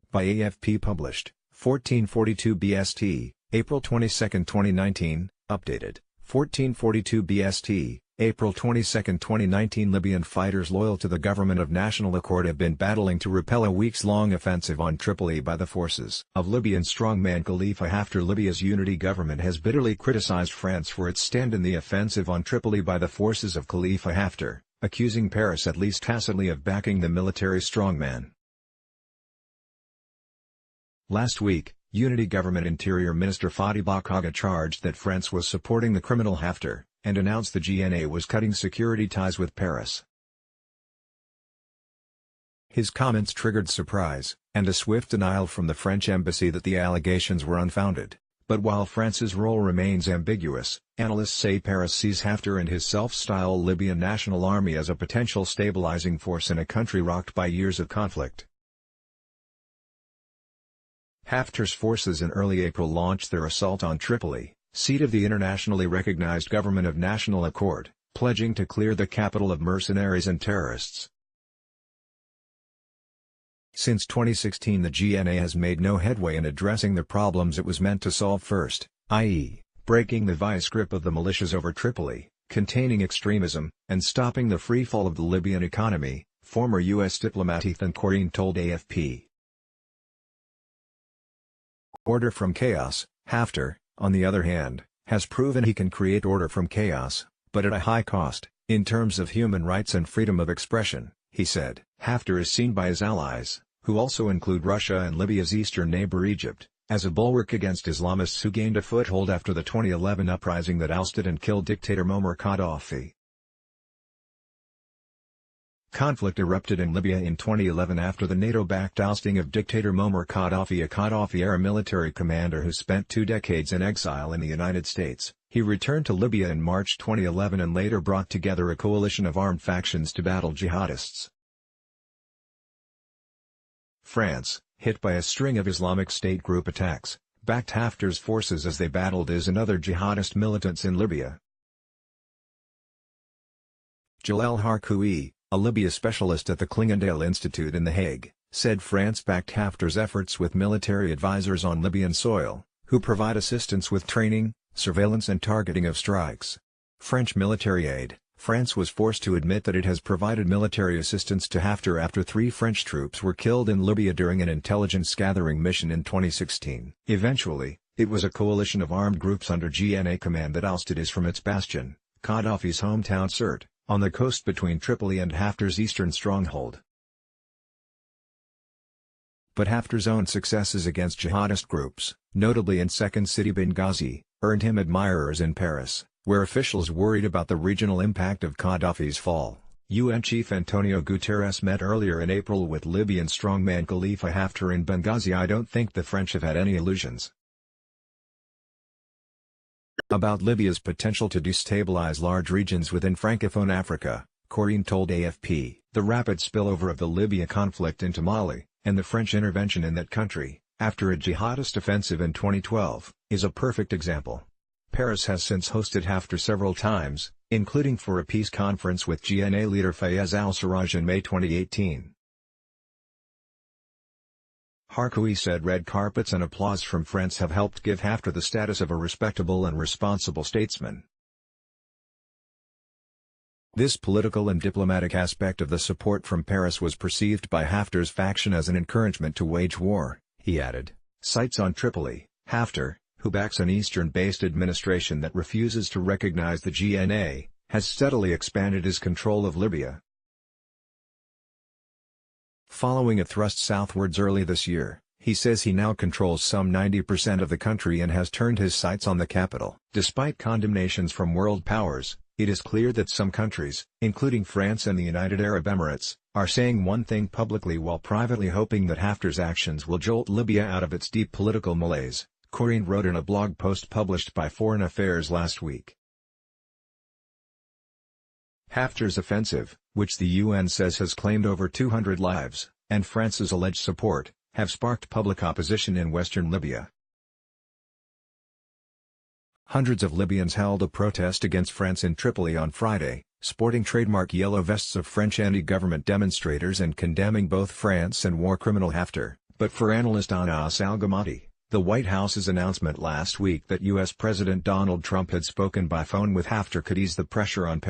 By Afp Published, 1442 BST, April 22, 2019, updated, 1442 BST, April 22, 2019. Libyan fighters loyal to the government of national accord have been battling to repel a weeks-long offensive on Tripoli by the forces of Libyan strongman Khalifa Haftar. Libya's unity government has bitterly criticized France for its stand in the offensive on Tripoli by the forces of Khalifa Haftar, accusing Paris at least tacitly of backing the military strongman. Last week, Unity Government Interior Minister Fadi Bakaga charged that France was supporting the criminal Haftar, and announced the GNA was cutting security ties with Paris. His comments triggered surprise, and a swift denial from the French embassy that the allegations were unfounded. But while France's role remains ambiguous, analysts say Paris sees Haftar and his self-styled Libyan National Army as a potential stabilizing force in a country rocked by years of conflict. Haftar's forces in early April launched their assault on Tripoli, seat of the internationally recognized government of national accord, pledging to clear the capital of mercenaries and terrorists. Since 2016, the GNA has made no headway in addressing the problems it was meant to solve first, i.e., breaking the vice grip of the militias over Tripoli, containing extremism, and stopping the freefall of the Libyan economy, former U.S. diplomat Ethan Corrine told AFP. Order from chaos. Haftar, on the other hand, has proven he can create order from chaos, but at a high cost, in terms of human rights and freedom of expression, he said. Haftar is seen by his allies, who also include Russia and Libya's eastern neighbor Egypt, as a bulwark against Islamists who gained a foothold after the 2011 uprising that ousted and killed dictator Muammar Gaddafi. Conflict erupted in Libya in 2011 after the NATO-backed ousting of dictator Muammar Gaddafi, a Gaddafi-era military commander who spent 2 decades in exile in the United States. He returned to Libya in March 2011 and later brought together a coalition of armed factions to battle jihadists. France, hit by a string of Islamic State group attacks, backed Haftar's forces as they battled IS and other jihadist militants in Libya. Jalal Harkoui, a Libya specialist at the Clingendale Institute in The Hague, said France backed Haftar's efforts with military advisors on Libyan soil, who provide assistance with training, surveillance and targeting of strikes. French military aid. France was forced to admit that it has provided military assistance to Haftar after 3 French troops were killed in Libya during an intelligence-gathering mission in 2016. Eventually, it was a coalition of armed groups under GNA command that ousted IS from its bastion, Gaddafi's hometown Sirte, on the coast between Tripoli and Haftar's eastern stronghold. But Haftar's own successes against jihadist groups, notably in second city Benghazi, earned him admirers in Paris, where officials worried about the regional impact of Gaddafi's fall. UN Chief Antonio Guterres met earlier in April with Libyan strongman Khalifa Haftar in Benghazi. I don't think the French have had any illusions about Libya's potential to destabilize large regions within Francophone Africa, Corrine told AFP. The rapid spillover of the Libya conflict into Mali, and the French intervention in that country, after a jihadist offensive in 2012, is a perfect example. Paris has since hosted Haftar several times, including for a peace conference with GNA leader Fayez al-Sarraj in May 2018. Harkoui said red carpets and applause from France have helped give Haftar the status of a respectable and responsible statesman. This political and diplomatic aspect of the support from Paris was perceived by Haftar's faction as an encouragement to wage war, he added. Sights on Tripoli. Haftar, who backs an eastern-based administration that refuses to recognize the GNA, has steadily expanded his control of Libya. Following a thrust southwards early this year, he says he now controls some 90% of the country and has turned his sights on the capital. Despite condemnations from world powers, it is clear that some countries, including France and the United Arab Emirates, are saying one thing publicly while privately hoping that Haftar's actions will jolt Libya out of its deep political malaise, Corrine wrote in a blog post published by Foreign Affairs last week. Haftar's offensive, which the UN says has claimed over 200 lives, and France's alleged support, have sparked public opposition in western Libya. Hundreds of Libyans held a protest against France in Tripoli on Friday, sporting trademark yellow vests of French anti-government demonstrators and condemning both France and war criminal Haftar, But for analyst Anas Al-Gamati, the White House's announcement last week that U.S. President Donald Trump had spoken by phone with Haftar could ease the pressure on